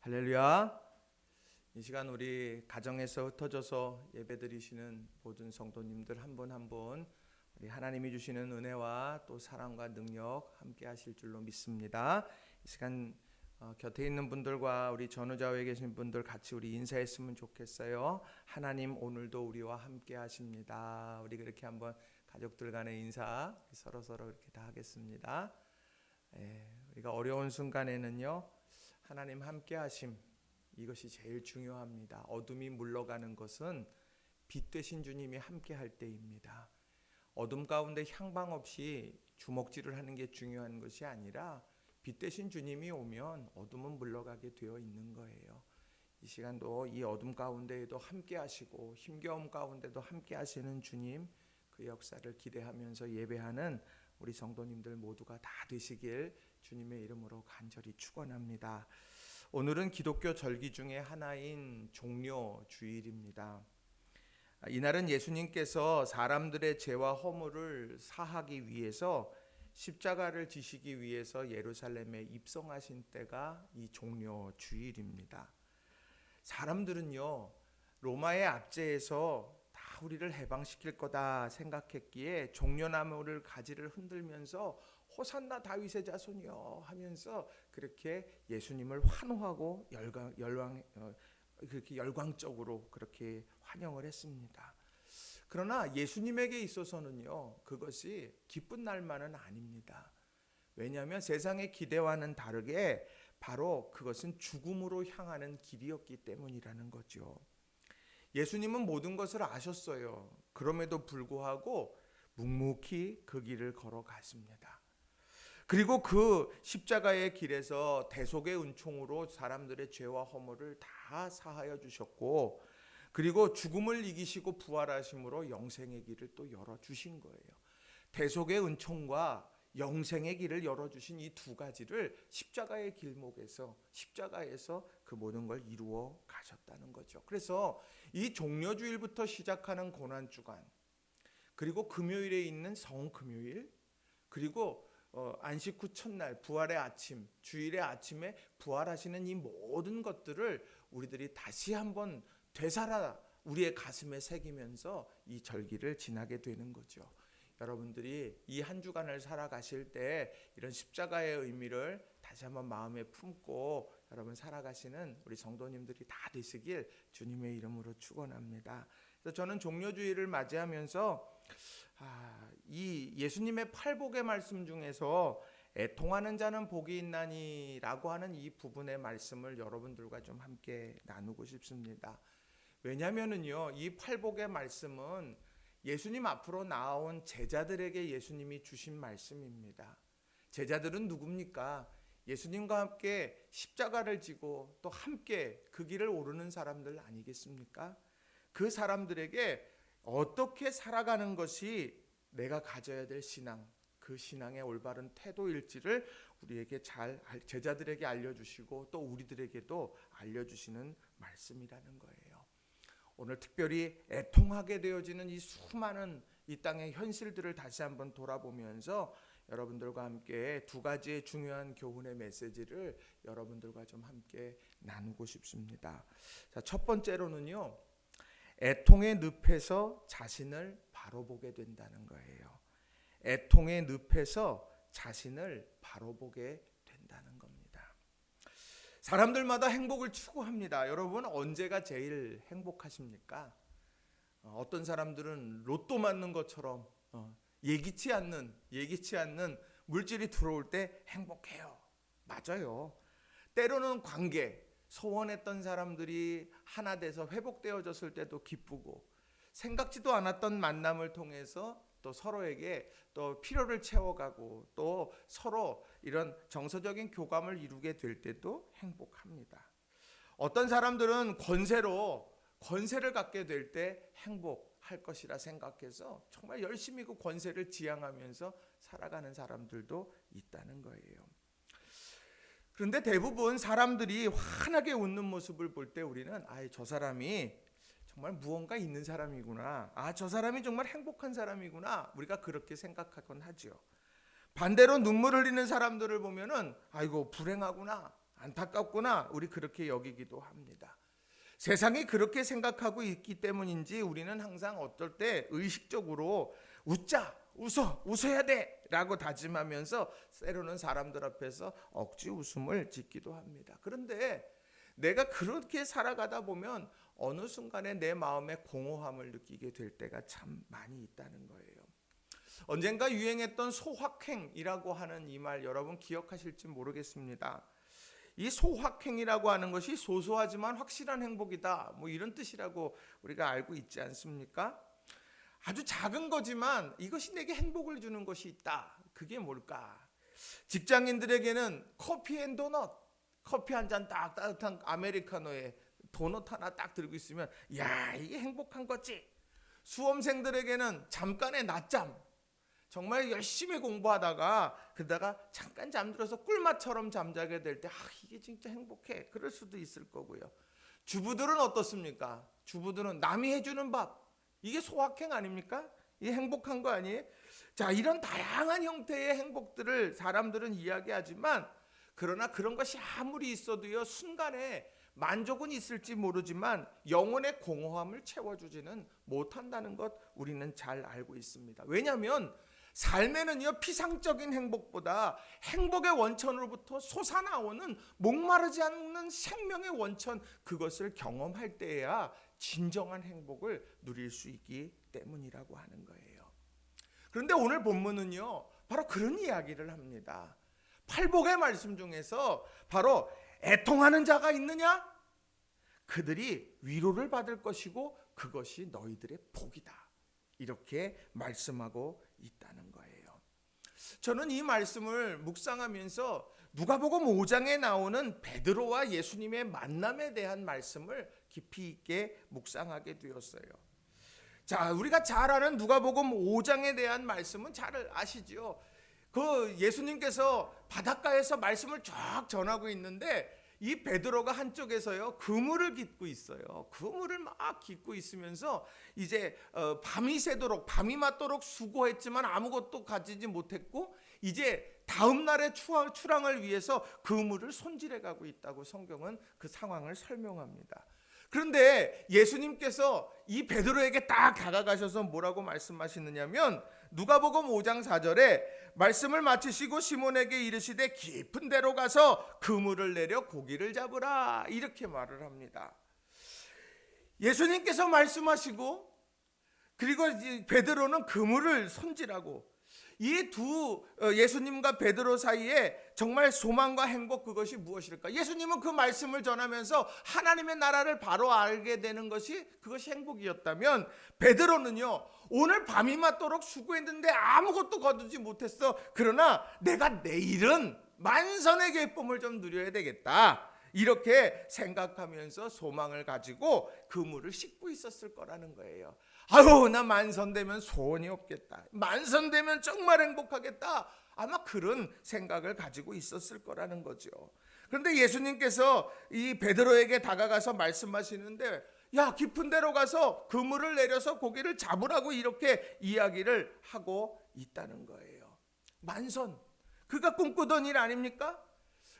할렐루야. 이 시간 우리 가정에서 흩어져서 예배드리시는 모든 성도님들 한 분 한 분 우리 하나님이 주시는 은혜와 또 사랑과 능력 함께 하실 줄로 믿습니다. 이 시간 곁에 있는 분들과 우리 전우좌우에 계신 분들 같이 우리 인사했으면 좋겠어요. 하나님 오늘도 우리와 함께 하십니다. 우리 그렇게 한번 가족들 간의 인사 서로서로 이렇게 다 하겠습니다. 우리가 어려운 순간에는요, 하나님 함께 하심, 이것이 제일 중요합니다. 어둠이 물러가는 것은 빛 되신 주님이 함께 할 때입니다. 어둠 가운데 향방 없이 주먹질을 하는 게 중요한 것이 아니라 빛 되신 주님이 오면 어둠은 물러가게 되어 있는 거예요. 이 시간도 이 어둠 가운데에도 함께 하시고 힘겨움 가운데도 함께 하시는 주님, 그 역사를 기대하면서 예배하는 우리 성도님들 모두가 다 되시길 주님의 이름으로 간절히 축원합니다. 오늘은 기독교 절기 중에 하나인 종려 주일입니다. 이날은 예수님께서 사람들의 죄와 허물을 사하기 위해서 십자가를 지시기 위해서 예루살렘에 입성하신 때가 이 종려 주일입니다. 사람들은요, 로마의 압제에서 다 우리를 해방시킬 거다 생각했기에 종려나무를 가지를 흔들면서 호산나 다윗의 자손이여 하면서 그렇게 예수님을 환호하고 그렇게 열광적으로 그렇게 환영을 했습니다. 그러나 예수님에게 있어서는요, 그것이 기쁜 날만은 아닙니다. 왜냐하면 세상의 기대와는 다르게 바로 그것은 죽음으로 향하는 길이었기 때문이라는 거죠. 예수님은 모든 것을 아셨어요. 그럼에도 불구하고 묵묵히 그 길을 걸어갔습니다. 그리고 그 십자가의 길에서 대속의 은총으로 사람들의 죄와 허물을 다 사하여 주셨고, 그리고 죽음을 이기시고 부활하심으로 영생의 길을 또 열어주신 거예요. 대속의 은총과 영생의 길을 열어주신 이 두 가지를 십자가의 길목에서, 십자가에서 그 모든 걸 이루어 가셨다는 거죠. 그래서 이 종려주일부터 시작하는 고난주간, 그리고 금요일에 있는 성금요일, 그리고 안식 후 첫날 부활의 아침, 주일의 아침에 부활하시는 이 모든 것들을 우리들이 다시 한번 되살아 우리의 가슴에 새기면서 이 절기를 지나게 되는 거죠. 여러분들이 이 한 주간을 살아가실 때 이런 십자가의 의미를 다시 한번 마음에 품고 여러분 살아가시는 우리 성도님들이 다 되시길 주님의 이름으로 축원합니다. 그래서 저는 종려주일을 맞이하면서 이 예수님의 팔복의 말씀 중에서 애통하는 자는 복이 있나니라고 하는 이 부분의 말씀을 여러분들과 좀 함께 나누고 싶습니다. 왜냐하면은요, 이 팔복의 말씀은 예수님 앞으로 나온 제자들에게 예수님이 주신 말씀입니다. 제자들은 누굽니까? 예수님과 함께 십자가를 지고 또 함께 그 길을 오르는 사람들 아니겠습니까? 그 사람들에게 어떻게 살아가는 것이 내가 가져야 될 신앙, 그 신앙의 올바른 태도일지를 우리에게 제자들에게 알려주시고 또 우리들에게도 알려주시는 말씀이라는 거예요. 오늘 특별히 애통하게 되어지는 이 수많은 이 땅의 현실들을 다시 한번 돌아보면서 여러분들과 함께 두 가지의 중요한 교훈의 메시지를 여러분들과 좀 함께 나누고 싶습니다. 자, 첫 번째로는요, 애통의 늪에서 자신을 바로 보게 된다는 거예요. 애통의 늪에서 자신을 바로 보게 된다는 겁니다. 사람들마다 행복을 추구합니다. 여러분, 언제가 제일 행복하십니까? 어떤 사람들은 로또 맞는 것처럼 예기치 않는 물질이 들어올 때 행복해요. 맞아요. 때로는 관계, 소원했던 사람들이 하나 돼서 회복되어졌을 때도 기쁘고, 생각지도 않았던 만남을 통해서 또 서로에게 또 필요를 채워가고 또 서로 이런 정서적인 교감을 이루게 될 때도 행복합니다. 어떤 사람들은 권세를 갖게 될 때 행복할 것이라 생각해서 정말 열심히 그 권세를 지향하면서 살아가는 사람들도 있다는 거예요. 그런데 대부분 사람들이 환하게 웃는 모습을 볼 때 우리는 저 사람이 정말 무언가 있는 사람이구나, 저 사람이 정말 행복한 사람이구나, 우리가 그렇게 생각하곤 하죠. 반대로 눈물 흘리는 사람들을 보면은 아이고 불행하구나, 안타깝구나. 우리 그렇게 여기기도 합니다. 세상이 그렇게 생각하고 있기 때문인지 우리는 항상 어떨 때 의식적으로 웃어야 돼 라고 다짐하면서 때로는 사람들 앞에서 억지 웃음을 짓기도 합니다. 그런데 내가 그렇게 살아가다 보면 어느 순간에 내 마음에 공허함을 느끼게 될 때가 참 많이 있다는 거예요. 언젠가 유행했던 소확행이라고 하는 이 말 여러분 기억하실지 모르겠습니다. 이 소확행이라고 하는 것이 소소하지만 확실한 행복이다, 뭐 이런 뜻이라고 우리가 알고 있지 않습니까? 아주 작은 거지만 이것이 내게 행복을 주는 것이 있다. 그게 뭘까? 직장인들에게는 커피 앤 도넛, 커피 한 잔 딱 따뜻한 아메리카노에 도넛 하나 딱 들고 있으면 야, 이게 행복한 거지. 수험생들에게는 잠깐의 낮잠, 정말 열심히 공부하다가 그러다가 잠깐 잠들어서 꿀맛처럼 잠자게 될 때 이게 진짜 행복해. 그럴 수도 있을 거고요. 주부들은 어떻습니까? 주부들은 남이 해주는 밥, 이게 소확행 아닙니까? 이게 행복한 거 아니에요? 자, 이런 다양한 형태의 행복들을 사람들은 이야기하지만 그러나 그런 것이 아무리 있어도요, 순간에 만족은 있을지 모르지만 영혼의 공허함을 채워주지는 못한다는 것 우리는 잘 알고 있습니다. 왜냐하면 삶에는요, 피상적인 행복보다 행복의 원천으로부터 솟아나오는 목마르지 않는 생명의 원천, 그것을 경험할 때에야 진정한 행복을 누릴 수 있기 때문이라고 하는 거예요. 그런데 오늘 본문은요, 바로 그런 이야기를 합니다. 팔복의 말씀 중에서 바로 애통하는 자가 있느냐? 그들이 위로를 받을 것이고 그것이 너희들의 복이다. 이렇게 말씀하고 있다는 거예요. 저는 이 말씀을 묵상하면서 누가복음 5장에 나오는 베드로와 예수님의 만남에 대한 말씀을 깊이 있게 묵상하게 되었어요. 자, 우리가 잘 아는 누가복음 5장에 대한 말씀은 잘 아시죠? 그 예수님께서 바닷가에서 말씀을 쫙 전하고 있는데 이 베드로가 한쪽에서요 그물을 깃고 있어요. 그물을 막 깃고 있으면서 이제 밤이 새도록, 밤이 맞도록 수고했지만 아무것도 가지지 못했고 이제 다음 날의 출항을 위해서 그물을 손질해 가고 있다고 성경은 그 상황을 설명합니다. 그런데 예수님께서 이 베드로에게 딱 다가가셔서 뭐라고 말씀하시느냐면 누가복음 5장 4절에 말씀을 마치시고 시몬에게 이르시되 깊은 데로 가서 그물을 내려 고기를 잡으라, 이렇게 말을 합니다. 예수님께서 말씀하시고 그리고 베드로는 그물을 손질하고 이 두 예수님과 베드로 사이에 정말 소망과 행복, 그것이 무엇일까? 예수님은 그 말씀을 전하면서 하나님의 나라를 바로 알게 되는 것이 그것이 행복이었다면 베드로는요, 오늘 밤이 맞도록 수고했는데 아무것도 거두지 못했어. 그러나 내가 내일은 만선의 기쁨을 좀 누려야 되겠다, 이렇게 생각하면서 소망을 가지고 그물을 씻고 있었을 거라는 거예요. 아유, 나 만선되면 소원이 없겠다, 만선되면 정말 행복하겠다, 아마 그런 생각을 가지고 있었을 거라는 거죠. 그런데 예수님께서 이 베드로에게 다가가서 말씀하시는데 야, 깊은 데로 가서 그물을 내려서 고기를 잡으라고 이렇게 이야기를 하고 있다는 거예요. 만선, 그가 꿈꾸던 일 아닙니까?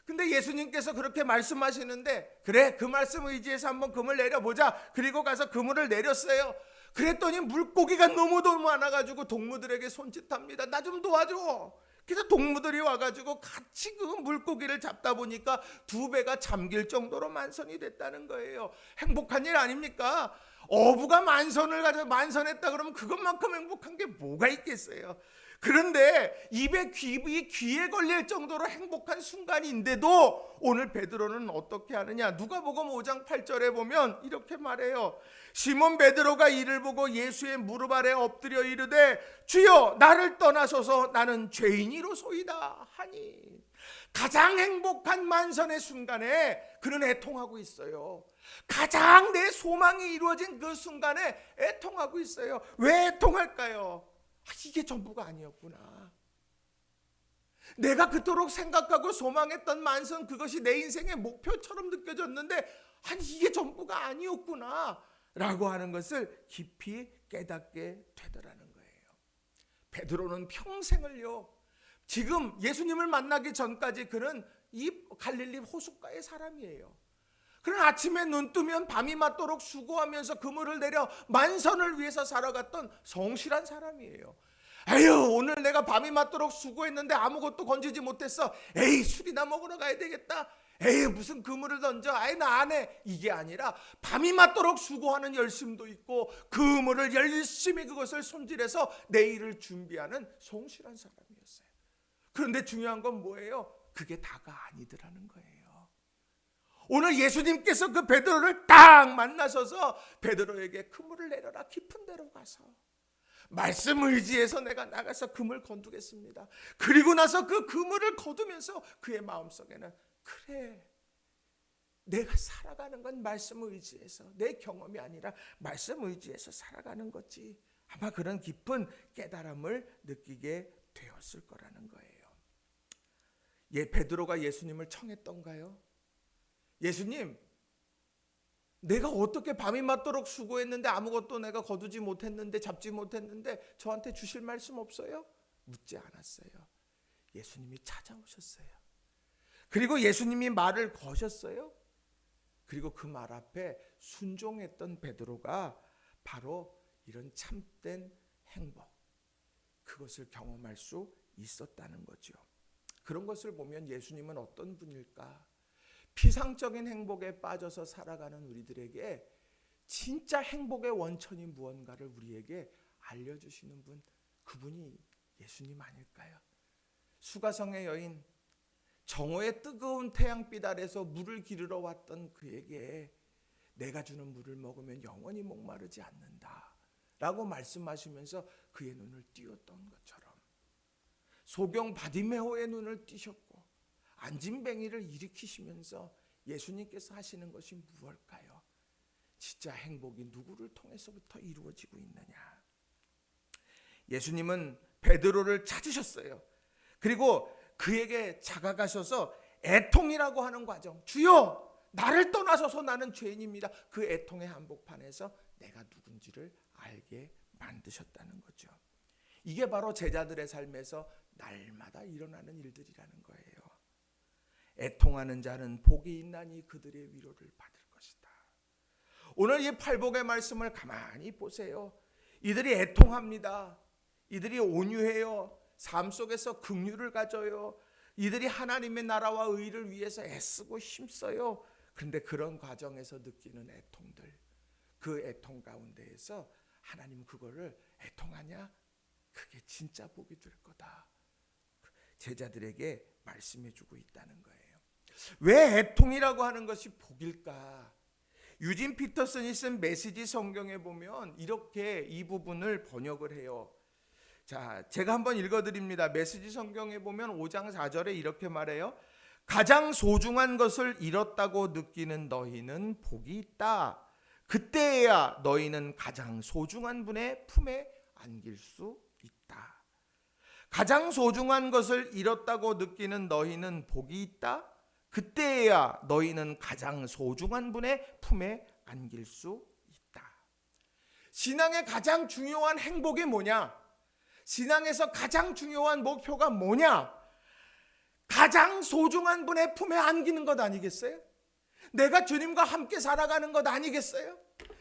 근데 예수님께서 그렇게 말씀하시는데 그래, 그 말씀 의지해서 한번 그물 내려보자. 그리고 가서 그물을 내렸어요. 그랬더니 물고기가 너무 많아가지고 동무들에게 손짓합니다. 나 좀 도와줘. 그래서 동무들이 와가지고 같이 그 물고기를 잡다 보니까 2배가 잠길 정도로 만선이 됐다는 거예요. 행복한 일 아닙니까? 어부가 만선을 가져 만선했다 그러면 그것만큼 행복한 게 뭐가 있겠어요? 그런데 입에 귀에 걸릴 정도로 행복한 순간인데도 오늘 베드로는 어떻게 하느냐? 누가복음 5장 8절에 보면 이렇게 말해요. 시몬 베드로가 이를 보고 예수의 무릎 아래 엎드려 이르되 주여, 나를 떠나소서, 나는 죄인이로소이다 하니. 가장 행복한 만선의 순간에 그는 애통하고 있어요. 가장 내 소망이 이루어진 그 순간에 애통하고 있어요. 왜 애통할까요? 이게 전부가 아니었구나. 내가 그토록 생각하고 소망했던 만선, 그것이 내 인생의 목표처럼 느껴졌는데 이게 전부가 아니었구나 라고 하는 것을 깊이 깨닫게 되더라는 거예요. 베드로는 평생을요, 지금 예수님을 만나기 전까지 그는 이 갈릴리 호숫가의 사람이에요. 그러나 아침에 눈 뜨면 밤이 맞도록 수고하면서 그물을 내려 만선을 위해서 살아갔던 성실한 사람이에요. 에휴, 오늘 내가 밤이 맞도록 수고했는데 아무것도 건지지 못했어. 에이, 술이나 먹으러 가야 되겠다. 에이, 무슨 그물을 던져. 아이, 나 안 해. 이게 아니라 밤이 맞도록 수고하는 열심도 있고 그물을 열심히 그것을 손질해서 내일을 준비하는 성실한 사람이었어요. 그런데 중요한 건 뭐예요? 그게 다가 아니더라는 거예요. 오늘 예수님께서 그 베드로를 딱 만나셔서 베드로에게 그물을 내려라, 깊은 데로 가서 말씀 의지해서 내가 나가서 그물 거두겠습니다. 그리고 나서 그 그물을 거두면서 그의 마음속에는, 그래, 내가 살아가는 건 말씀 의지해서, 내 경험이 아니라 말씀 의지해서 살아가는 거지. 아마 그런 깊은 깨달음을 느끼게 되었을 거라는 거예요. 베드로가 예수님을 청했던가요? 예수님, 내가 어떻게 밤이 맞도록 수고했는데 아무것도 내가 거두지 못했는데 잡지 못했는데 저한테 주실 말씀 없어요? 묻지 않았어요. 예수님이 찾아오셨어요. 그리고 예수님이 말을 거셨어요. 그리고 그 말 앞에 순종했던 베드로가 바로 이런 참된 행복, 그것을 경험할 수 있었다는 거죠. 그런 것을 보면 예수님은 어떤 분일까? 피상적인 행복에 빠져서 살아가는 우리들에게 진짜 행복의 원천이 무언가를 우리에게 알려주시는 분, 그분이 예수님 아닐까요? 수가성의 여인, 정오의 뜨거운 태양빛 아래서 물을 기르러 왔던 그에게 내가 주는 물을 먹으면 영원히 목마르지 않는다 라고 말씀하시면서 그의 눈을 띄웠던 것처럼 소경 바디메오의 눈을 띄셨고 안진뱅이를 일으키시면서 예수님께서 하시는 것이 무엇일까요? 진짜 행복이 누구를 통해서부터 이루어지고 있느냐? 예수님은 베드로를 찾으셨어요. 그리고 그에게 다가가셔서 애통이라고 하는 과정, 주여 나를 떠나소서 나는 죄인입니다. 그 애통의 한복판에서 내가 누군지를 알게 만드셨다는 거죠. 이게 바로 제자들의 삶에서 날마다 일어나는 일들이라는 거예요. 애통하는 자는 복이 있나니 그들의 위로를 받을 것이다. 오늘 이 팔복의 말씀을 가만히 보세요. 이들이 애통합니다. 이들이 온유해요. 삶 속에서 긍휼을 가져요. 이들이 하나님의 나라와 의를 위해서 애쓰고 힘써요. 그런데 그런 과정에서 느끼는 애통들, 그 애통 가운데에서 하나님 그거를 애통하냐? 그게 진짜 복이 될 거다. 제자들에게 말씀해주고 있다는 거예요. 왜 애통이라고 하는 것이 복일까? 유진 피터슨이 쓴 메시지 성경에 보면 이렇게 이 부분을 번역을 해요. 자, 제가 한번 읽어드립니다. 메시지 성경에 보면 5장 4절에 이렇게 말해요. 가장 소중한 것을 잃었다고 느끼는 너희는 복이 있다. 그때야 너희는 가장 소중한 분의 품에 안길 수 있다. 가장 소중한 것을 잃었다고 느끼는 너희는 복이 있다. 그때야 너희는 가장 소중한 분의 품에 안길 수 있다. 신앙의 가장 중요한 행복이 뭐냐? 신앙에서 가장 중요한 목표가 뭐냐? 가장 소중한 분의 품에 안기는 것 아니겠어요? 내가 주님과 함께 살아가는 것 아니겠어요?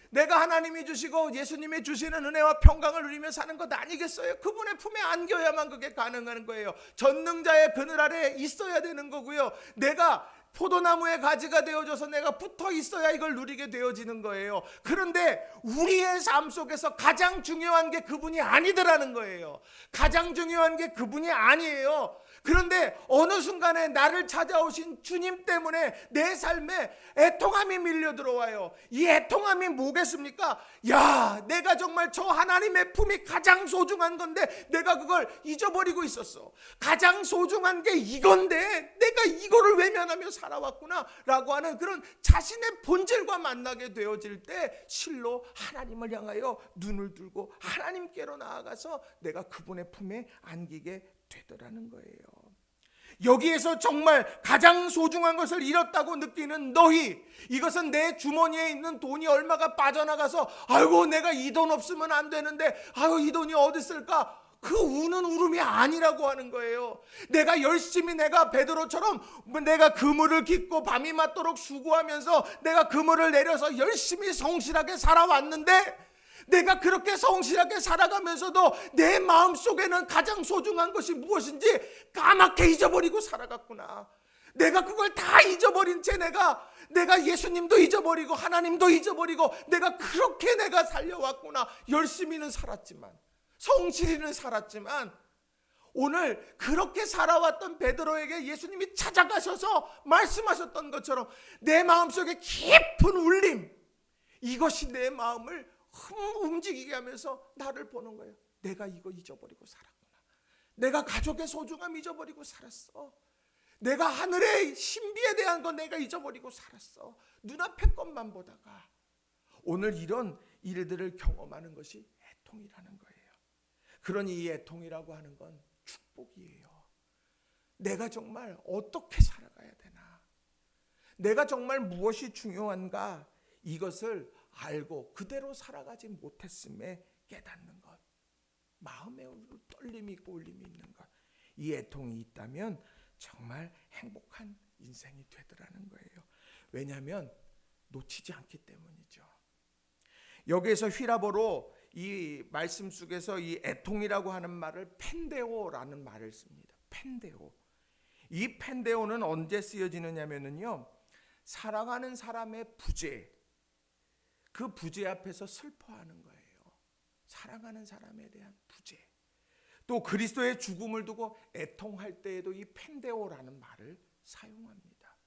내가 하나님이 주시고 예수님이 주시는 은혜와 평강을 누리며 사는 것 아니겠어요? 그분의 품에 안겨야만 그게 가능한 거예요. 전능자의 그늘 아래 있어야 되는 거고요. 내가 포도나무의 가지가 되어줘서 내가 붙어 있어야 이걸 누리게 되어지는 거예요. 그런데 우리의 삶 속에서 가장 중요한 게 그분이 아니더라는 거예요. 가장 중요한 게 그분이 아니에요. 그런데 어느 순간에 나를 찾아오신 주님 때문에 내 삶에 애통함이 밀려 들어와요. 이 애통함이 뭐겠습니까? 야, 내가 정말 저 하나님의 품이 가장 소중한 건데 내가 그걸 잊어버리고 있었어. 가장 소중한 게 이건데 내가 이거를 외면하며 살아왔구나 라고 하는 그런 자신의 본질과 만나게 되어질 때 실로 하나님을 향하여 눈을 들고 하나님께로 나아가서 내가 그분의 품에 안기게 되더라는 거예요. 여기에서 정말 가장 소중한 것을 잃었다고 느끼는 너희, 이것은 내 주머니에 있는 돈이 얼마가 빠져나가서 아이고 내가 이 돈 없으면 안 되는데 아이고 이 돈이 어디 있을까? 그 우는 울음이 아니라고 하는 거예요. 내가 열심히 내가 베드로처럼 내가 그물을 깃고 밤이 맞도록 수고하면서 내가 그물을 내려서 열심히 성실하게 살아왔는데 내가 그렇게 성실하게 살아가면서도 내 마음속에는 가장 소중한 것이 무엇인지 까맣게 잊어버리고 살아갔구나. 내가 그걸 다 잊어버린 채 내가 예수님도 잊어버리고 하나님도 잊어버리고 내가 그렇게 내가 살려왔구나. 열심히는 살았지만, 성실히는 살았지만, 오늘 그렇게 살아왔던 베드로에게 예수님이 찾아가셔서 말씀하셨던 것처럼 내 마음속에 깊은 울림, 이것이 내 마음을 움직이게 하면서 나를 보는 거예요. 내가 이거 잊어버리고 살았구나. 내가 가족의 소중함 잊어버리고 살았어. 내가 하늘의 신비에 대한 건 내가 잊어버리고 살았어. 눈앞의 것만 보다가 오늘 이런 일들을 경험하는 것이 애통이라는 거예요. 그러니 이 애통이라고 하는 건 축복이에요. 내가 정말 어떻게 살아가야 되나? 내가 정말 무엇이 중요한가? 이것을 알고 그대로 살아가지 못했음에 깨닫는 것. 마음에 떨림이 있고 울림이 있는 것. 이 애통이 있다면 정말 행복한 인생이 되더라는 거예요. 왜냐하면 놓치지 않기 때문이죠. 여기에서 휘라버로 이 말씀 속에서 이 애통이라고 하는 말을 펜데오라는 말을 씁니다. 펜데오. 이 펜데오는 언제 쓰여지느냐면요, 사랑하는 사람의 부재, 그 부재 앞에서 슬퍼하는 거예요. 사랑하는 사람에 대한 부재. 또 그리스도의 죽음을 두고 애통할 때에도 이 펜데오라는 말을 사용합니다.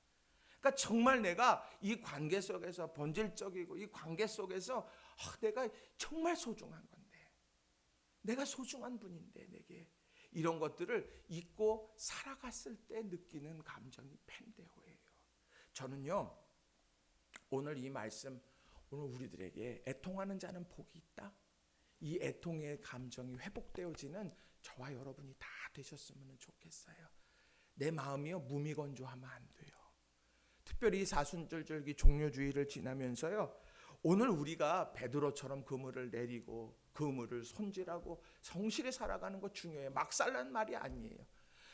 그러니까 정말 내가 이 관계 속에서 본질적이고 이 관계 속에서 내가 정말 소중한 건데, 내가 소중한 분인데 내게 이런 것들을 잊고 살아갔을 때 느끼는 감정이 펜데오예요. 저는요, 오늘 이 말씀, 오늘 우리들에게 애통하는 자는 복이 있다. 이 애통의 감정이 회복되어지는 저와 여러분이 다 되셨으면 좋겠어요. 내 마음이요, 무미건조하면 안 돼요. 특별히 사순절절기 종료주의를 지나면서요, 오늘 우리가 베드로처럼 그물을 내리고 그물을 손질하고 성실히 살아가는 거 중요해요. 막 살라는 말이 아니에요.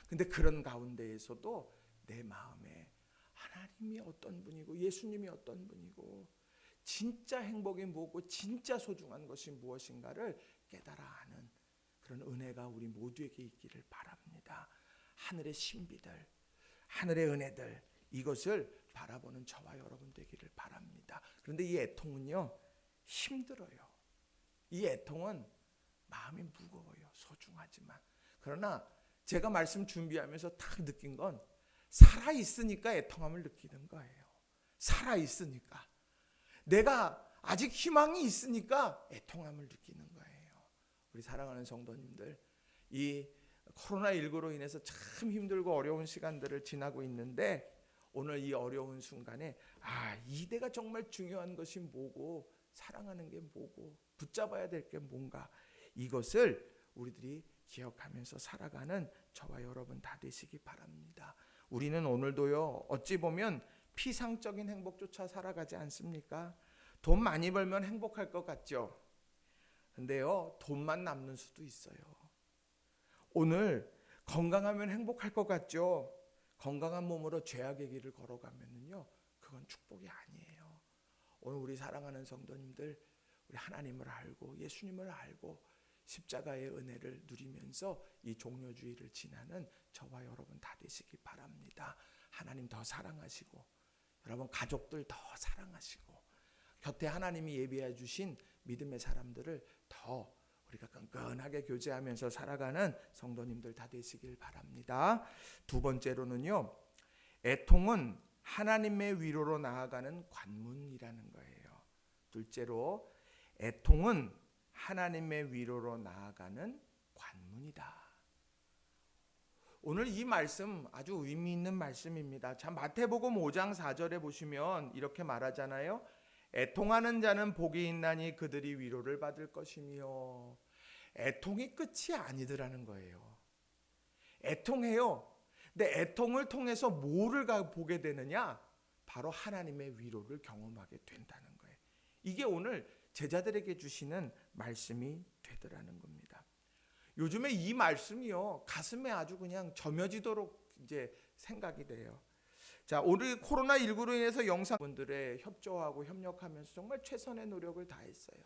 근데 그런 가운데에서도 내 마음에 하나님이 어떤 분이고 예수님이 어떤 분이고 진짜 행복이 뭐고 진짜 소중한 것이 무엇인가를 깨달아 아는 그런 은혜가 우리 모두에게 있기를 바랍니다. 하늘의 신비들, 하늘의 은혜들, 이것을 바라보는 저와 여러분 되기를 바랍니다. 그런데 이 애통은요, 힘들어요. 이 애통은 마음이 무거워요. 소중하지만. 그러나 제가 말씀 준비하면서 딱 느낀 건 살아있으니까 애통함을 느끼는 거예요. 살아있으니까. 내가 아직 희망이 있으니까 애통함을 느끼는 거예요. 우리 사랑하는 성도님들, 이 코로나19로 인해서 참 힘들고 어려운 시간들을 지나고 있는데 오늘 이 어려운 순간에 이때가 정말 중요한 것이 뭐고 사랑하는 게 뭐고 붙잡아야 될 게 뭔가, 이것을 우리들이 기억하면서 살아가는 저와 여러분 다 되시기 바랍니다. 우리는 오늘도요, 어찌 보면 피상적인 행복조차 살아가지 않습니까? 돈 많이 벌면 행복할 것 같죠? 근데요, 돈만 남는 수도 있어요. 오늘 건강하면 행복할 것 같죠? 건강한 몸으로 죄악의 길을 걸어가면요, 그건 축복이 아니에요. 오늘 우리 사랑하는 성도님들, 우리 하나님을 알고 예수님을 알고 십자가의 은혜를 누리면서 이 종료주의를 지나는 저와 여러분 다 되시기 바랍니다. 하나님 더 사랑하시고 여러분 가족들 더 사랑하시고 곁에 하나님이 예비해 주신 믿음의 사람들을 더 우리가 끈끈하게 교제하면서 살아가는 성도님들 다 되시길 바랍니다. 두 번째로는요, 애통은 하나님의 위로로 나아가는 관문이라는 거예요. 둘째로, 애통은 하나님의 위로로 나아가는 관문이다. 오늘 이 말씀 아주 의미 있는 말씀입니다. 자, 마태복음 5장 4절에 보시면 이렇게 말하잖아요. 애통하는 자는 복이 있나니 그들이 위로를 받을 것이며. 애통이 끝이 아니더라는 거예요. 애통해요. 근데 애통을 통해서 뭐를 보게 되느냐? 바로 하나님의 위로를 경험하게 된다는 거예요. 이게 오늘 제자들에게 주시는 말씀이 되더라는 겁니다. 요즘에 이 말씀이요 가슴에 아주 그냥 점여지도록 이제 생각이 돼요. 자, 오늘 코로나19로 인해서 영상분들의 협조하고 협력하면서 정말 최선의 노력을 다했어요.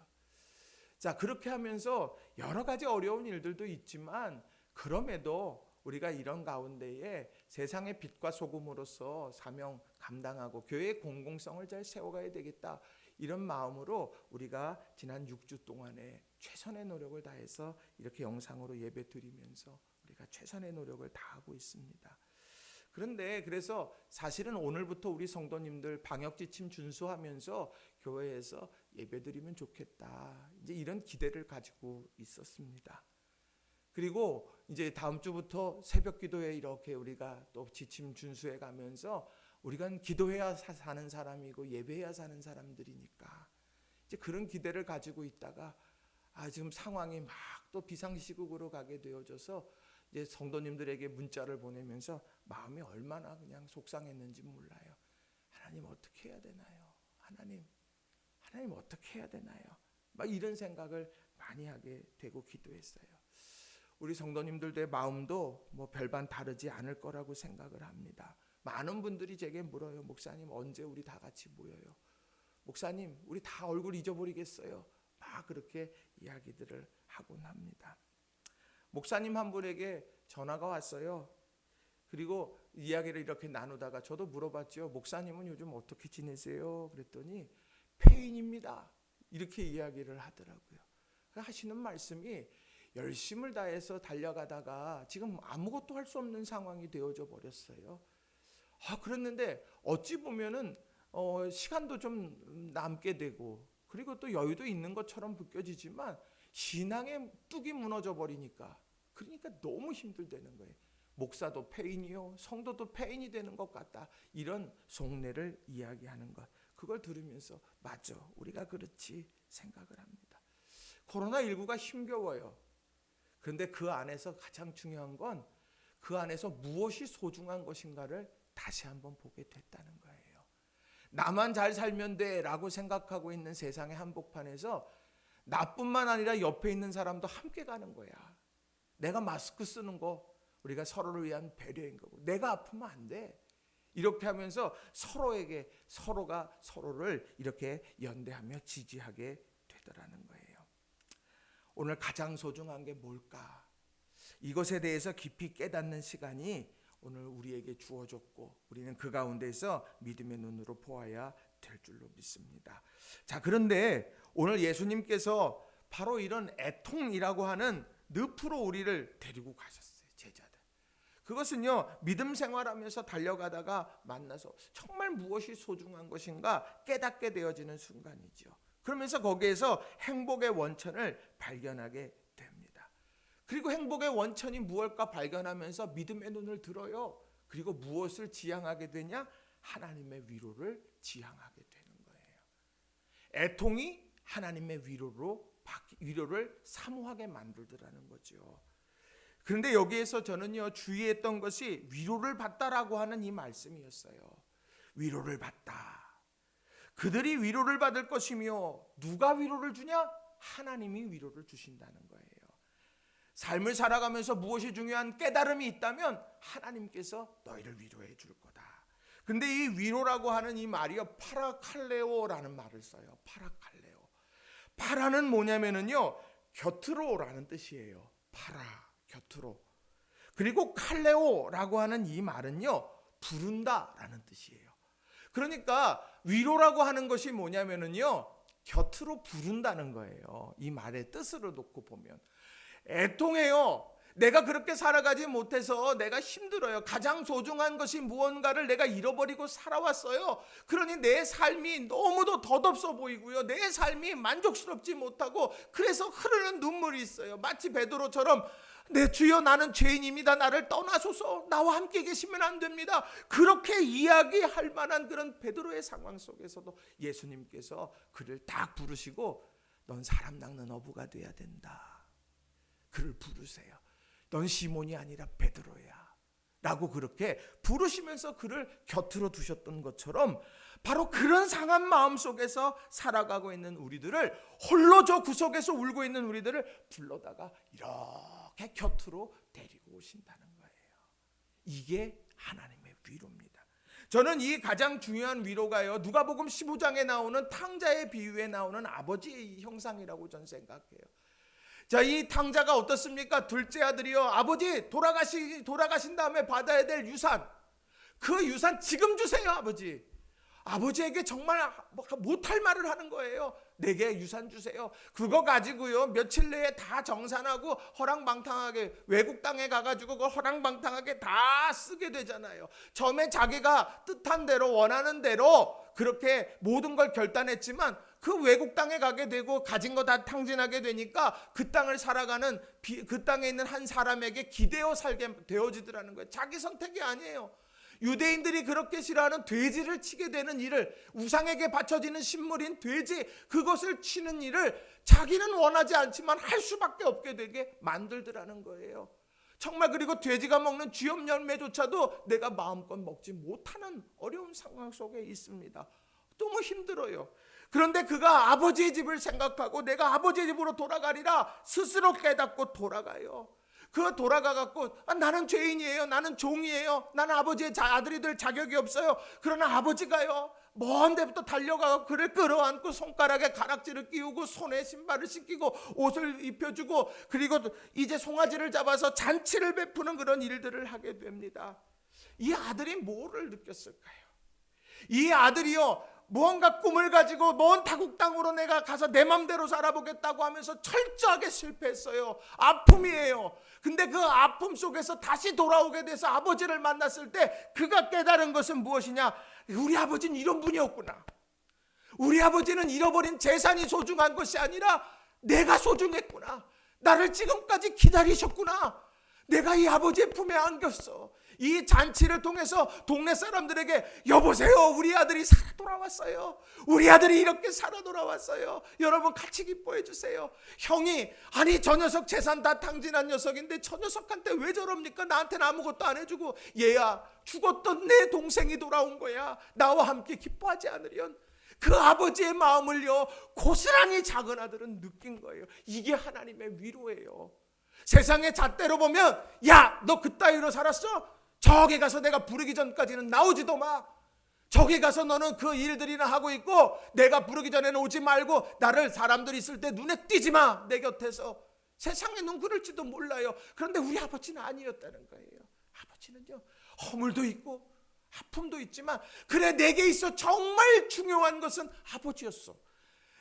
자, 그렇게 하면서 여러 가지 어려운 일들도 있지만 그럼에도 우리가 이런 가운데에 세상의 빛과 소금으로서 사명 감당하고 교회의 공공성을 잘 세워가야 되겠다, 이런 마음으로 우리가 지난 6주 동안에 최선의 노력을 다해서 이렇게 영상으로 예배 드리면서 우리가 최선의 노력을 다하고 있습니다. 그런데 그래서 사실은 오늘부터 우리 성도님들 방역지침 준수하면서 교회에서 예배드리면 좋겠다, 이제 이런 기대를 가지고 있었습니다. 그리고 이제 다음 주부터 새벽 기도회 이렇게 우리가 또 지침 준수해 가면서 우리가 기도해야 사는 사람이고 예배해야 사는 사람들이니까 이제 그런 기대를 가지고 있다가 지금 상황이 막 또 비상시국으로 가게 되어져서 이제 성도님들에게 문자를 보내면서 마음이 얼마나 그냥 속상했는지 몰라요. 하나님 어떻게 해야 되나요? 하나님 어떻게 해야 되나요? 막 이런 생각을 많이 하게 되고 기도했어요. 우리 성도님들의 마음도 뭐 별반 다르지 않을 거라고 생각을 합니다. 많은 분들이 제게 물어요. 목사님 언제 우리 다 같이 모여요? 목사님 우리 다 얼굴 잊어버리겠어요? 막 그렇게 이야기들을 하곤 합니다. 목사님 한 분에게 전화가 왔어요. 그리고 이야기를 이렇게 나누다가 저도 물어봤죠. 목사님은 요즘 어떻게 지내세요? 그랬더니 폐인입니다, 이렇게 이야기를 하더라고요. 하시는 말씀이 열심을 다해서 달려가다가 지금 아무것도 할 수 없는 상황이 되어져 버렸어요. 그랬는데 어찌 보면은 시간도 좀 남게 되고 그리고 또 여유도 있는 것처럼 느껴지지만 신앙의 뚝이 무너져 버리니까 그러니까 너무 힘들다는 거예요. 목사도 폐인이요, 성도도 폐인이 되는 것 같다, 이런 속내를 이야기하는 것. 그걸 들으면서 맞아, 우리가 그렇지 생각을 합니다. 코로나19가 힘겨워요. 그런데 그 안에서 가장 중요한 건 그 안에서 무엇이 소중한 것인가를 다시 한번 보게 됐다는 거예요. 나만 잘 살면 돼 라고 생각하고 있는 세상의 한복판에서 나뿐만 아니라 옆에 있는 사람도 함께 가는 거야. 내가 마스크 쓰는 거 우리가 서로를 위한 배려인 거고, 내가 아프면 안 돼. 이렇게 하면서 서로가 서로를 이렇게 연대하며 지지하게 되더라는 거예요. 오늘 가장 소중한 게 뭘까? 이것에 대해서 깊이 깨닫는 시간이 오늘 우리에게 주어졌고 우리는 그 가운데서 믿음의 눈으로 보아야 될 줄로 믿습니다. 자, 그런데 오늘 예수님께서 바로 이런 애통이라고 하는 늪으로 우리를 데리고 가셨어요. 제자들. 그것은요, 믿음 생활하면서 달려가다가 만나서 정말 무엇이 소중한 것인가 깨닫게 되어지는 순간이죠. 그러면서 거기에서 행복의 원천을 발견하게 됩니다. 그리고 행복의 원천이 무엇일까 발견하면서 믿음의 눈을 들어요. 그리고 무엇을 지향하게 되냐? 하나님의 위로를 지향하게 되는 거예요. 애통이 하나님의 위로를 사모하게 만들더라는 거죠. 그런데 여기에서 저는요, 주의했던 것이 위로를 받다라고 하는 이 말씀이었어요. 위로를 받다. 그들이 위로를 받을 것이며 누가 위로를 주냐? 하나님이 위로를 주신다는 거예요. 삶을 살아가면서 무엇이 중요한 깨달음이 있다면 하나님께서 너희를 위로해 줄 거다. 근데 이 위로라고 하는 이 말이요, 파라칼레오라는 말을 써요. 파라칼레오. 파라는 뭐냐면은요, 곁으로라는 뜻이에요. 파라, 곁으로. 그리고 칼레오라고 하는 이 말은요, 부른다라는 뜻이에요. 그러니까 위로라고 하는 것이 뭐냐면은요, 곁으로 부른다는 거예요. 이 말의 뜻으로 놓고 보면 애통해요. 내가 그렇게 살아가지 못해서 내가 힘들어요. 가장 소중한 것이 무언가를 내가 잃어버리고 살아왔어요. 그러니 내 삶이 너무도 덧없어 보이고요. 내 삶이 만족스럽지 못하고 그래서 흐르는 눈물이 있어요. 마치 베드로처럼 내 주여 나는 죄인입니다. 나를 떠나소서. 나와 함께 계시면 안 됩니다. 그렇게 이야기할 만한 그런 베드로의 상황 속에서도 예수님께서 그를 딱 부르시고 넌 사람 낚는 어부가 돼야 된다. 그를 부르세요. 넌 시몬이 아니라 베드로야 라고 그렇게 부르시면서 그를 곁으로 두셨던 것처럼 바로 그런 상한 마음 속에서 살아가고 있는 우리들을, 홀로 저 구석에서 울고 있는 우리들을 불러다가 이렇게 곁으로 데리고 오신다는 거예요. 이게 하나님의 위로입니다. 저는 이 가장 중요한 위로가요, 누가복음 15장에 나오는 탕자의 비유에 나오는 아버지의 형상이라고 저는 생각해요. 자, 이 탕자가 어떻습니까? 둘째 아들이요, 아버지 돌아가신 다음에 받아야 될 유산, 그 유산 지금 주세요 아버지. 아버지에게 정말 못할 말을 하는 거예요. 내게 유산 주세요. 그거 가지고요 며칠 내에 다 정산하고 허랑방탕하게 외국 땅에 가가지고 그걸 허랑방탕하게 다 쓰게 되잖아요. 처음에 자기가 뜻한 대로 원하는 대로 그렇게 모든 걸 결단했지만 그 외국 땅에 가게 되고 가진 거 다 탕진하게 되니까 그 땅을 살아가는 그 땅에 있는 한 사람에게 기대어 살게 되어지더라는 거예요. 자기 선택이 아니에요. 유대인들이 그렇게 싫어하는 돼지를 치게 되는 일을, 우상에게 바쳐지는 식물인 돼지, 그것을 치는 일을 자기는 원하지 않지만 할 수밖에 없게 되게 만들더라는 거예요. 정말 그리고 돼지가 먹는 쥐염 열매조차도 내가 마음껏 먹지 못하는 어려운 상황 속에 있습니다. 너무 힘들어요. 그런데 그가 아버지의 집을 생각하고 내가 아버지의 집으로 돌아가리라 스스로 깨닫고 돌아가요. 그 돌아가갖고 나는 죄인이에요, 나는 종이에요, 나는 아버지의 아들이 될 자격이 없어요. 그러나 아버지가요 먼 데부터 달려가고 그를 끌어안고 손가락에 가락지를 끼우고 손에 신발을 신기고 옷을 입혀주고 그리고 이제 송아지를 잡아서 잔치를 베푸는 그런 일들을 하게 됩니다. 이 아들이 뭐를 느꼈을까요? 이 아들이요 무언가 꿈을 가지고 먼 타국 땅으로 내가 가서 내 맘대로 살아보겠다고 하면서 철저하게 실패했어요. 아픔이에요. 근데 그 아픔 속에서 다시 돌아오게 돼서 아버지를 만났을 때 그가 깨달은 것은 무엇이냐? 우리 아버지는 이런 분이었구나. 우리 아버지는 잃어버린 재산이 소중한 것이 아니라 내가 소중했구나. 나를 지금까지 기다리셨구나. 내가 이 아버지의 품에 안겼어. 이 잔치를 통해서 동네 사람들에게 여보세요, 우리 아들이 살아 돌아왔어요. 우리 아들이 이렇게 살아 돌아왔어요. 여러분 같이 기뻐해 주세요. 형이 아니 저 녀석 재산 다 탕진한 녀석인데 저 녀석한테 왜 저럽니까? 나한테는 아무것도 안 해주고. 얘야, 죽었던 내 동생이 돌아온 거야. 나와 함께 기뻐하지 않으련? 그 아버지의 마음을요 고스란히 작은 아들은 느낀 거예요. 이게 하나님의 위로예요. 세상의 잣대로 보면 야, 너 그따위로 살았어? 저기 가서 내가 부르기 전까지는 나오지도 마. 저기 가서 너는 그 일들이나 하고 있고 내가 부르기 전에는 오지 말고 나를 사람들이 있을 때 눈에 띄지 마. 내 곁에서. 세상에 눈 그럴지도 몰라요. 그런데 우리 아버지는 아니었다는 거예요. 아버지는요 허물도 있고 아픔도 있지만 그래 내게 있어 정말 중요한 것은 아버지였어.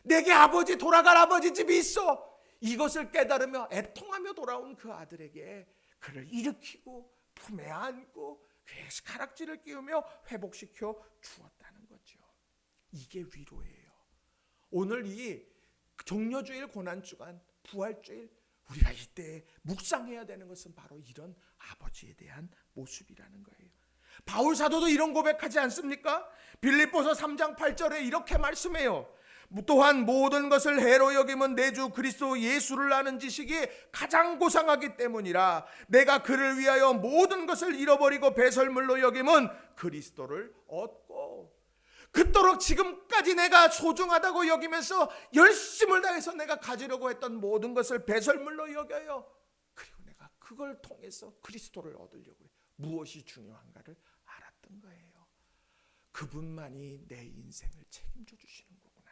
내게 아버지 돌아갈 아버지 집이 있어. 이것을 깨달으며 애통하며 돌아온 그 아들에게 그를 일으키고 품에 안고 그의 가락지를 끼우며 회복시켜 주었다는 거죠. 이게 위로예요. 오늘 이 종려주일 고난주간 부활주일 우리가 이때 묵상해야 되는 것은 바로 이런 아버지에 대한 모습이라는 거예요. 바울 사도도 이런 고백하지 않습니까? 빌립보서 3장 8절에 이렇게 말씀해요. 또한 모든 것을 해로 여김은 내 주 그리스도 예수를 아는 지식이 가장 고상하기 때문이라. 내가 그를 위하여 모든 것을 잃어버리고 배설물로 여김은 그리스도를 얻고. 그토록 지금까지 내가 소중하다고 여기면서 열심을 다해서 내가 가지려고 했던 모든 것을 배설물로 여겨요. 그리고 내가 그걸 통해서 그리스도를 얻으려고 해요. 무엇이 중요한가를 알았던 거예요. 그분만이 내 인생을 책임져 주시는 거구나.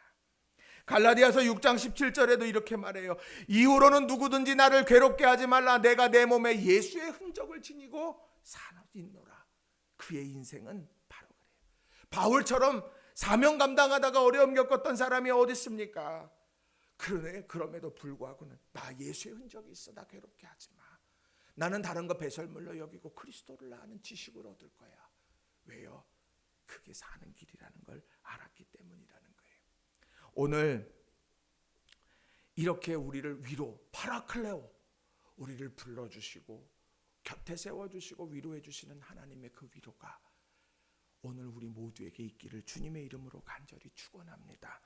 갈라디아서 6장 17절에도 이렇게 말해요. 이후로는 누구든지 나를 괴롭게 하지 말라. 내가 내 몸에 예수의 흔적을 지니고 사노라. 그의 인생은 바로 그래요. 바울처럼 사명 감당하다가 어려움 겪었던 사람이 어디 있습니까? 그럼에도 불구하고는 나 예수의 흔적이 있어. 나 괴롭게 하지 마. 나는 다른 거 배설물로 여기고 그리스도를 아는 지식을 얻을 거야. 왜요? 그게 사는 길이라는 걸 알았기 때문이라는 거예요. 오늘 이렇게 우리를 위로, 파라클레오, 우리를 불러주시고 곁에 세워주시고 위로해주시는 하나님의 그 위로가 오늘 우리 모두에게 있기를 주님의 이름으로 간절히 축원합니다.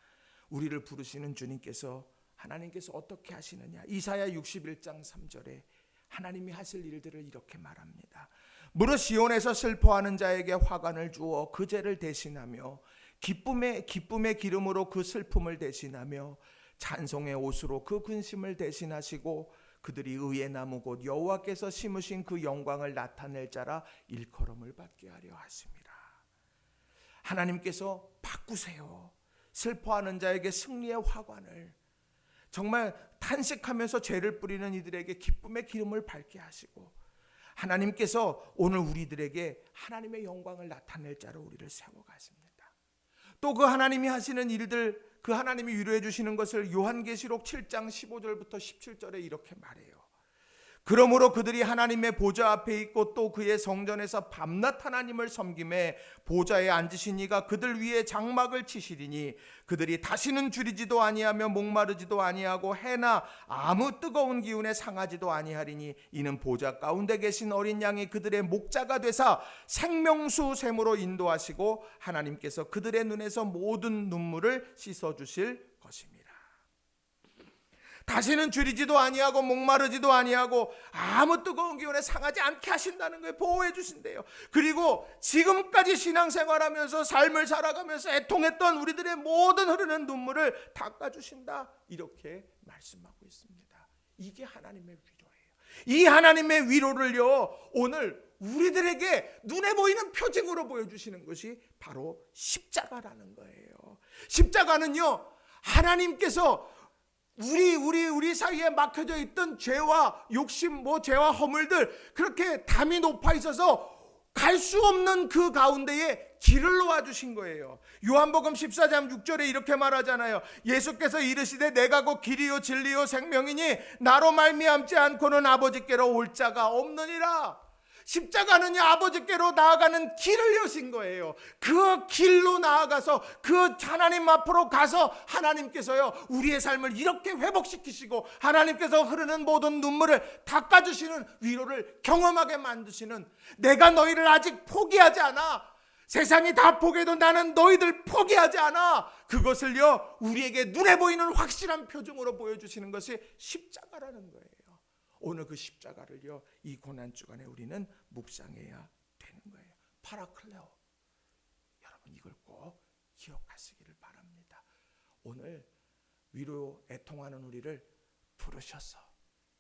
우리를 부르시는 주님께서, 하나님께서 어떻게 하시느냐? 이사야 61장 3절에 하나님이 하실 일들을 이렇게 말합니다. 무릇 시온에서 슬퍼하는 자에게 화관을 주어 그 죄를 대신하며 기쁨의 기름으로 그 슬픔을 대신하며 찬송의 옷으로 그 근심을 대신하시고 그들이 의의 나무 곧 여호와께서 심으신 그 영광을 나타낼 자라 일컬음을 받게 하려 하심이라. 하나님께서 바꾸세요. 슬퍼하는 자에게 승리의 화관을, 정말 탄식하면서 죄를 뿌리는 이들에게 기쁨의 기름을 밝게 하시고, 하나님께서 오늘 우리들에게 하나님의 영광을 나타낼 자로 우리를 세워가십니다. 또 그 하나님이 하시는 일들, 그 하나님이 위로해 주시는 것을 요한계시록 7장 15절부터 17절에 이렇게 말해요. 그러므로 그들이 하나님의 보좌 앞에 있고 또 그의 성전에서 밤낮 하나님을 섬김에 보좌에 앉으신 이가 그들 위에 장막을 치시리니 그들이 다시는 줄이지도 아니하며 목마르지도 아니하고 해나 아무 뜨거운 기운에 상하지도 아니하리니 이는 보좌 가운데 계신 어린 양이 그들의 목자가 되사 생명수 샘으로 인도하시고 하나님께서 그들의 눈에서 모든 눈물을 씻어주실 것입니다. 다시는 줄이지도 아니하고 목마르지도 아니하고 아무 뜨거운 기운에 상하지 않게 하신다는 거예요. 보호해 주신대요. 그리고 지금까지 신앙생활하면서 삶을 살아가면서 애통했던 우리들의 모든 흐르는 눈물을 닦아주신다, 이렇게 말씀하고 있습니다. 이게 하나님의 위로예요. 이 하나님의 위로를요, 오늘 우리들에게 눈에 보이는 표징으로 보여주시는 것이 바로 십자가라는 거예요. 십자가는요, 하나님께서 우리 사이에 막혀져 있던 죄와 욕심, 죄와 허물들, 그렇게 담이 높아 있어서 갈 수 없는 그 가운데에 길을 놓아 주신 거예요. 요한복음 14장 6절에 이렇게 말하잖아요. 예수께서 이르시되 내가 곧 길이요 진리요 생명이니 나로 말미암지 않고는 아버지께로 올 자가 없느니라. 십자가는요, 아버지께로 나아가는 길을 여신 거예요. 그 길로 나아가서 그 하나님 앞으로 가서 하나님께서요, 우리의 삶을 이렇게 회복시키시고 하나님께서 흐르는 모든 눈물을 닦아주시는 위로를 경험하게 만드시는, 내가 너희를 아직 포기하지 않아, 세상이 다 포기해도 나는 너희들 포기하지 않아, 그것을요 우리에게 눈에 보이는 확실한 표징으로 보여주시는 것이 십자가라는 거예요. 오늘 그 십자가를요, 이 고난주간에 우리는 묵상해야 되는 거예요. 파라클레오. 여러분, 이걸 꼭 기억하시기를 바랍니다. 오늘 위로 애통하는 우리를 부르셔서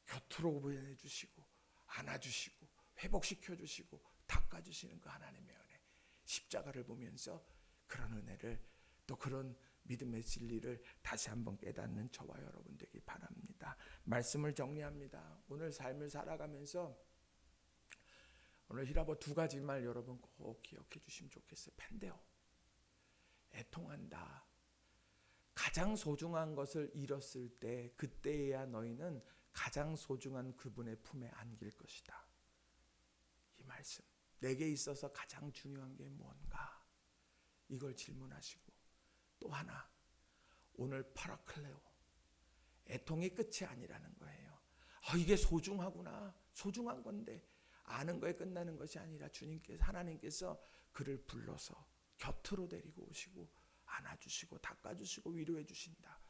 곁으로 보내주시고 안아주시고 회복시켜주시고 닦아주시는 그 하나님의 은혜, 십자가를 보면서 그런 은혜를, 또 그런 믿음의 진리를 다시 한번 깨닫는 저와 여러분 되기 바랍니다. 말씀을 정리합니다. 오늘 삶을 살아가면서 오늘 히라보 두 가지 말 여러분 꼭 기억해 주시면 좋겠어요. 펜데오, 애통한다. 가장 소중한 것을 잃었을 때, 그때에야 너희는 가장 소중한 그분의 품에 안길 것이다. 이 말씀, 내게 있어서 가장 중요한 게 뭔가, 이걸 질문하시고, 또 하나, 오늘 파라클레오, 애통이 끝이 아니라는 거예요. 이게 소중하구나, 소중한 건데, 아는 거에 끝나는 것이 아니라 주님께서, 하나님께서 그를 불러서 곁으로 데리고 오시고 안아주시고 닦아주시고 위로해 주신다.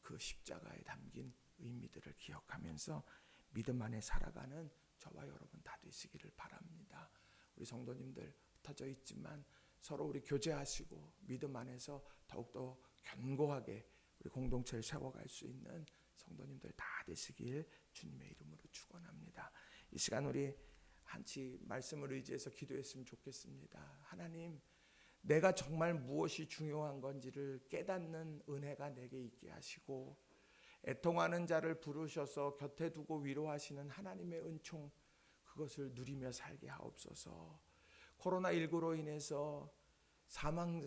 그 십자가에 담긴 의미들을 기억하면서 믿음 안에 살아가는 저와 여러분 다 되시기를 바랍니다. 우리 성도님들 흩어져 있지만 서로 우리 교제하시고 믿음 안에서 더욱더 견고하게 우리 공동체를 세워갈 수 있는 성도님들 다 되시길 주님의 이름으로 축원합니다. 이 시간 우리 한치 말씀을 의지해서 기도했으면 좋겠습니다. 하나님, 내가 정말 무엇이 중요한 건지를 깨닫는 은혜가 내게 있게 하시고, 애통하는 자를 부르셔서 곁에 두고 위로하시는 하나님의 은총, 그것을 누리며 살게 하옵소서. 코로나19로 인해서 사망